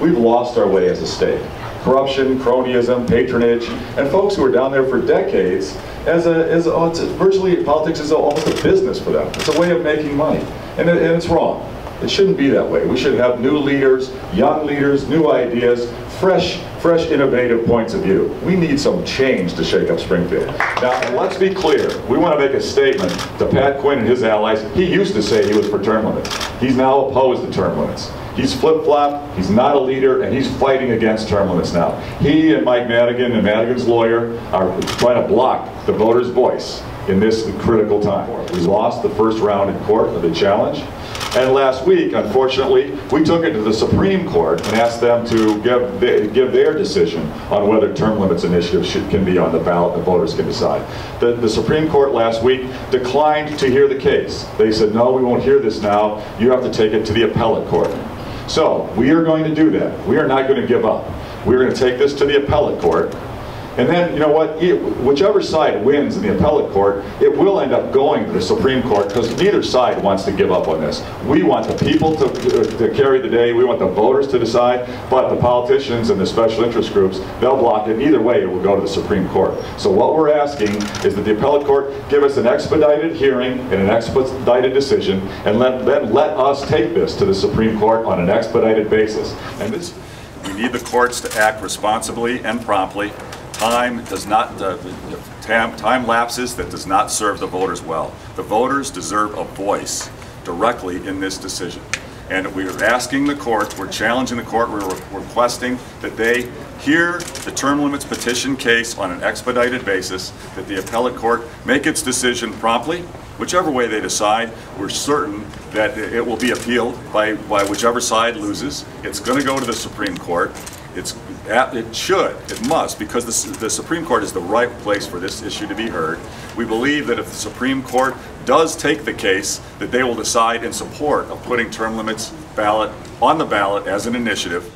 we've lost our way as a state. Corruption, cronyism, patronage, and folks who are down there for decades, virtually politics is almost a business for them. It's a way of making money, and it's wrong. It shouldn't be that way. We should have new leaders, young leaders, new ideas, fresh, innovative points of view. We need some change to shake up Springfield. Now, and let's be clear. We want to make a statement to Pat Quinn and his allies. He used to say he was for term limits. He's now opposed to term limits. He's flip-flopped, he's not a leader, and he's fighting against term limits now. He and Mike Madigan and Madigan's lawyer are trying to block the voters' voice in this critical time. We lost the first round in court of the challenge. And last week, unfortunately, we took it to the Supreme Court and asked them to give their decision on whether term limits initiatives can be on the ballot and voters can decide. The Supreme Court last week declined to hear the case. They said, no, we won't hear this now. You have to take it to the appellate court. So we are going to do that. We are not going to give up. We're going to take this to the appellate court. And then, you know what, whichever side wins in the appellate court, it will end up going to the Supreme Court because neither side wants to give up on this. We want the people to carry the day, we want the voters to decide, but the politicians and the special interest groups, they'll block it. Either way, it will go to the Supreme Court. So what we're asking is that the appellate court give us an expedited hearing and an expedited decision, and then let us take this to the Supreme Court on an expedited basis. And we need the courts to act responsibly and promptly. Time lapses that does not serve the voters well. The voters deserve a voice directly in this decision. And we are asking the court, we're challenging the court, we're requesting that they hear the term limits petition case on an expedited basis, that the appellate court make its decision promptly. Whichever way they decide, we're certain that it will be appealed by whichever side loses. It's going to go to the Supreme Court. It must, because the Supreme Court is the right place for this issue to be heard. We believe that if the Supreme Court does take the case, that they will decide in support of putting term limits on the ballot as an initiative.